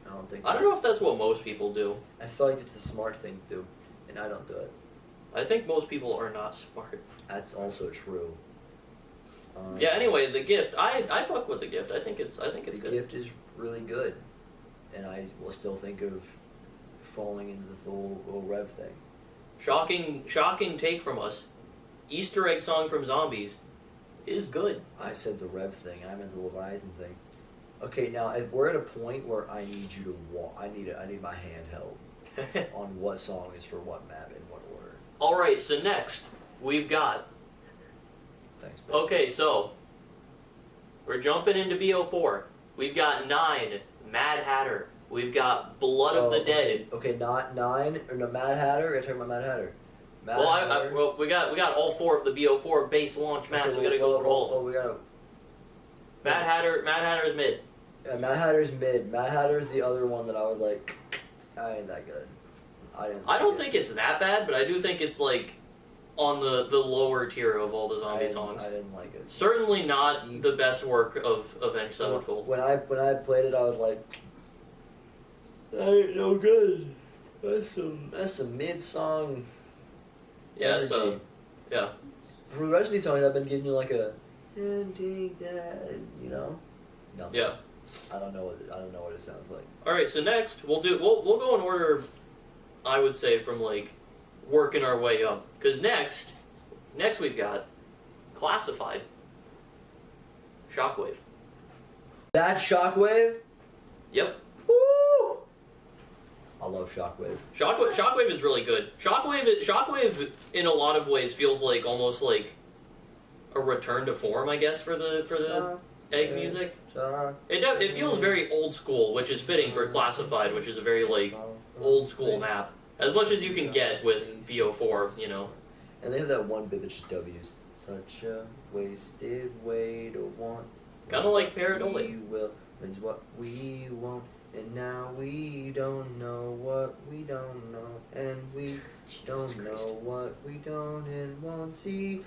I don't know if that's what most people do. I feel like it's a smart thing to do, and I don't do it. I think most people are not smart. That's also true. Yeah. Anyway, The Gift. I fuck with The Gift. I think it's good. The Gift is really good, and I will still think of falling into the little Rev thing. Shocking take from us. Easter egg song from Zombies is good. I said the Rev thing. I meant the Leviathan thing. Okay, now if we're at a point where I need you to walk. I need my hand held on what song is for what map in what order. All right. So next we've got. Thanks. Bro. Okay, so we're jumping into BO4. We've got 9, Mad Hatter. We've got Blood of the Dead. Okay, not 9 or no Mad Hatter. You're talking about Mad Hatter. Well, we got all 4 of the BO4 base launch maps. We gotta go through all of them. We gotta. Mad Hatter is mid. Yeah, Mad Hatter's mid. Mad Hatter's the other one that I was like, I ain't that good. I don't think it's that bad, but I do think it's like on the lower tier of all the zombie songs. I didn't like it. Certainly not the best work of Avenged Sevenfold. When I played it, I was like, that ain't no good. That's some mid song. Yeah, energy. so yeah. For the rest of these songs, I've been giving you like a, take that, you know. Nothing. Yeah. I don't know what it sounds like. All right, so next we'll go in order. I would say from like working our way up, because next we've got Classified. Shockwave. That Shockwave? Yep. Woo! I love Shockwave. Shockwave is really good. Shockwave in a lot of ways feels like almost like a return to form, I guess, for the egg music. It feels very old school, which is fitting for Classified, which is a very like old school map. As much as you can get with BO4, you know. And they have that one bit that's just W's. Such a wasted way to want. Kind of like Paradolic. We will wins what we want, and now we don't know what we don't know, and we don't know what we don't and won't see.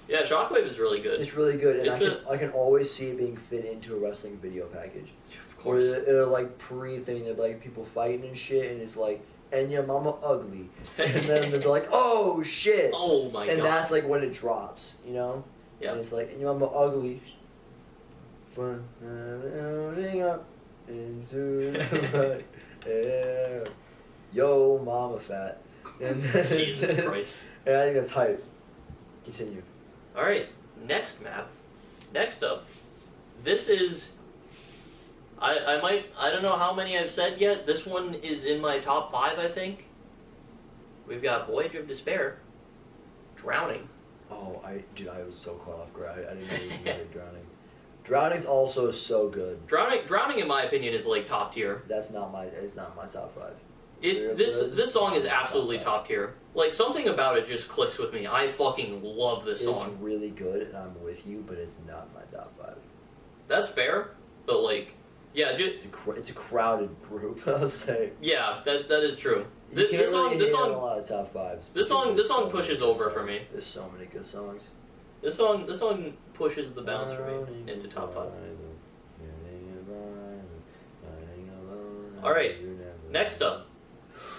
Yeah, Shockwave is really good. It's really good, and I can always see it being fit into a wrestling video package. Of course. Where they're like pre-thing, they're like people fighting and shit, and it's like, and your mama ugly. And then they're like, oh shit. Oh my god. And that's like when it drops, you know? Yeah. And it's like, and your mama ugly. Running up into the air. Yo, mama fat. And then, Jesus Christ. And I think that's hype. Continue. Alright, next map. Next up. This is... I don't know how many I've said yet. This one is in my top 5, I think. We've got Voyage of Despair. Drowning. Oh, I was so caught off guard. I didn't know you were Drowning. Drowning's also so good. Drowning in my opinion is like top tier. It's not my top 5. This song is absolutely top tier. Like something about it just clicks with me. I fucking love this song. It's really good, and I'm with you, but it's not my top 5. That's fair, but like, yeah, it's a crowded group. I'll say. Yeah, that is true. This song, a lot of top 5s. This song pushes over for me. There's so many good songs. This song pushes the bounds for me into top 5. All right, next up.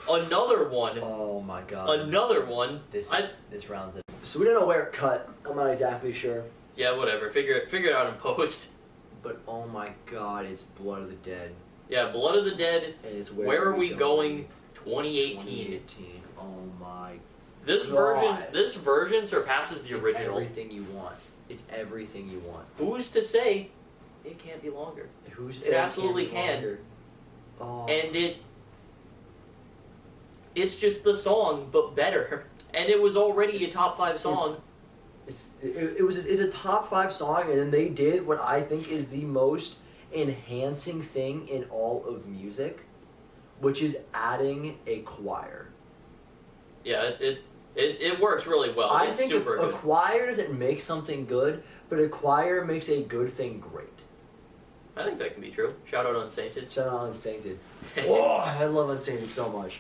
Another one. Oh my god. Another one. This rounds it. So we don't know where it cut. I'm not exactly sure. Yeah, whatever. Figure it out in post. But oh my god, it's Blood of the Dead. Yeah, Blood of the Dead. And it's Where Are We Going? 2018. 2018. Oh my. This version surpasses the original. It's everything you want. It's everything you want. Who's to say it can't be longer? Who's to say it absolutely can? Oh. And it's just the song, but better. And it was already a top 5 song. It's a top 5 song, and then they did what I think is the most enhancing thing in all of music, which is adding a choir. Yeah, it works really well. I it's think super a good. choir doesn't make something good, but a choir makes a good thing great. I think that can be true. Shout out Unsainted. Shout out Unsainted. Oh, I love Unsainted so much.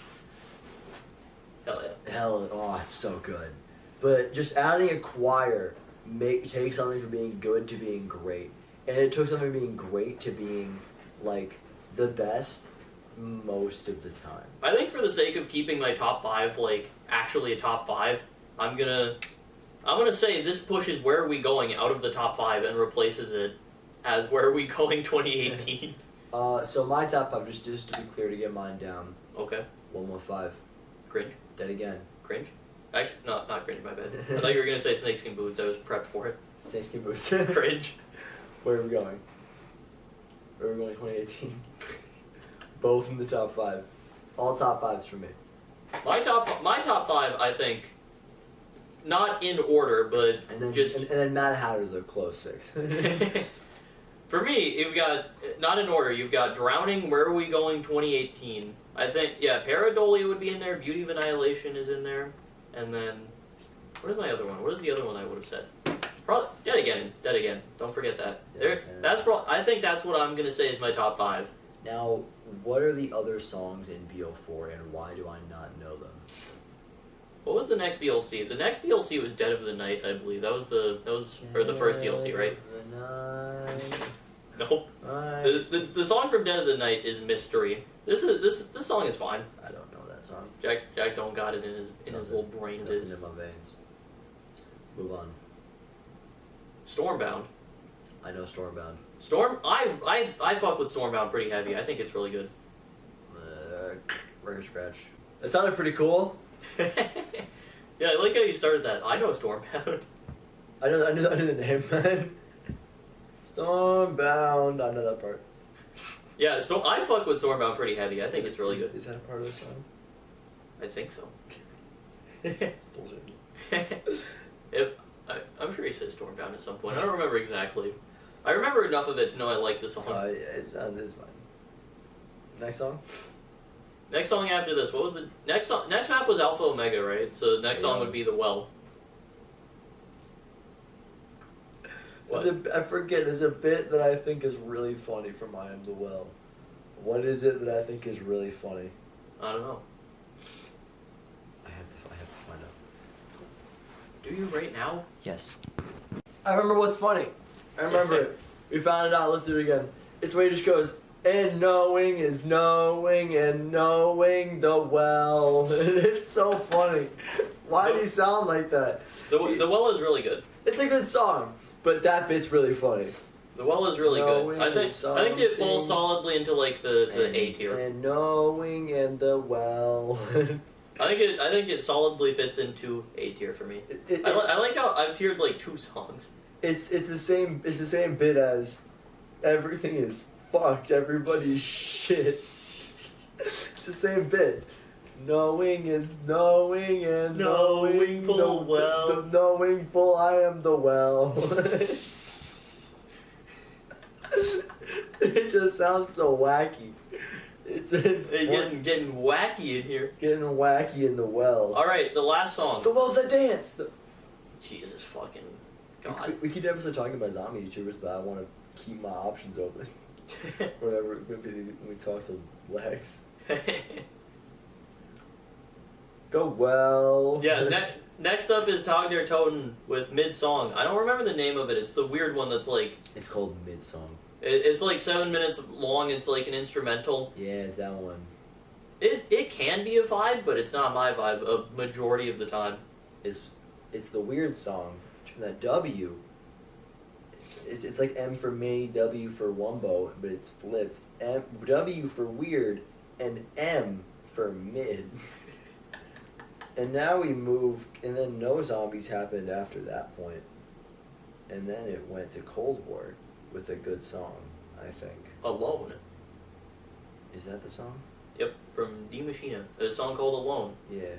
Hell yeah. Oh, it's so good. But just adding a choir takes something from being good to being great. And it took something from being great to being, like, the best most of the time. I think for the sake of keeping my top 5, like, actually a top 5, I'm gonna say this pushes Where Are We Going out of the top 5 and replaces it as Where Are We Going 2018. So my top 5, just to be clear, to get mine down. Okay. 115. Cringe. Dead Again. Cringe? Actually, not cringe, my bad. I thought you were gonna say Snakeskin Boots. I was prepped for it. Snakeskin Boots. Cringe. Where are we going? Where are we going 2018? Both in the top 5. All top 5s for me. My top 5, I think, not in order, but And just then Mad Hatter's a close 6. for me, you've got not in order. You've got Drowning, Where Are We Going 2018. I think Pareidolia would be in there. Beauty of Annihilation is in there, and then what is my other one? What is the other one I would have said? Probably Dead Again. Don't forget that. I think that's what I'm gonna say is my top 5. Now, what are the other songs in BO4, and why do I not know them? What was the next DLC? The next DLC was Dead of the Night, I believe. That was the first DLC, right? The night. Nope. The song from Dead of the Night is Mystery. This song is fine. I don't know that song. Jack don't got it in his little brain of Nothing his. in my veins. Move on. Stormbound. I know Stormbound. I fuck with Stormbound pretty heavy. I think it's really good. Record scratch. That sounded pretty cool. Yeah, I like how you started that. I know Stormbound. I knew the name, man. Stormbound. I know that part. Yeah, so I fuck with Stormbound pretty heavy. I think it's really good. Is that a part of the song? I think so. It's bullshit. I'm sure he says Stormbound at some point. I don't remember exactly. I remember enough of it to know I like the song. Yeah, it's fine. Next song? Next song after this, what was the next song? Next map was Alpha Omega, right? So the next song would be The Well. I forget, there's a bit that I think is really funny from I Am the Well. What is it that I think is really funny? I don't know. I have to find out. Do you right now? Yes. I remember what's funny. I remember it. We found it out. Let's do it again. It's where he just goes, and knowing is knowing, and knowing the well. And it's so funny. Why do you sound like that? The Well is really good. It's a good song, but that bit's really funny. The Well is really good. I think it falls solidly into like the A tier. And knowing and the well. I think it solidly fits into A tier for me. I like how I've tiered like 2 songs. It's the same bit as everything is fucked, everybody's shit. It's the same bit. Knowing is knowing, and knowing full well. Knowing full I am the well. It just sounds so wacky. It's getting wacky in here. Getting wacky in the well. All right, the last song. The Wells That Dance. Jesus fucking God. We keep episode talking about zombie YouTubers, but I want to keep my options open. Whenever when we talk to Lex. The Well. Yeah. Next up is Tag der Toten with Mid Song. I don't remember the name of it. It's the weird one that's like. It's called Mid Song. It's like 7 minutes long. It's like an instrumental. Yeah, it's that one. It can be a vibe, but it's not my vibe a majority of the time. It's the weird song. That W. It's like M for me, W for Wumbo, but it's flipped. W for weird, and M for mid. And now we move, and then no zombies happened after that point. And then it went to Cold War with a good song, I think. Alone. Is that the song? Yep, from D Machina. A song called Alone. Yeah.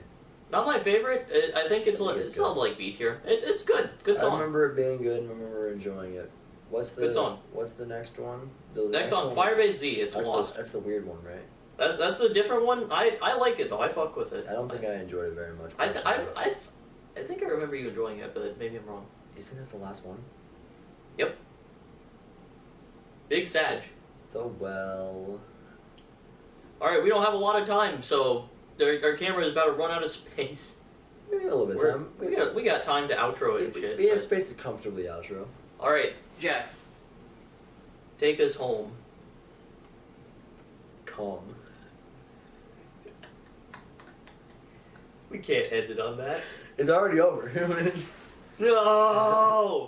Not my favorite. I think it's not like B tier. It's good. Good song. I remember it being good and I remember enjoying it. Good song. What's the next one? The next song, Firebase Z. It's Lost. That's the weird one, right? That's the different one. I like it though. I fuck with it. I don't think I enjoyed it very much. I think I remember you enjoying it, but maybe I'm wrong. Isn't that the last one? Yep. Big Sag. So well. All right, we don't have a lot of time, so our camera is about to run out of space. We got a little bit of time. We got time to outro it and shit. We have space to comfortably outro. All right, Jack. Take us home. Calm. We can't end it on that. It's already over. No!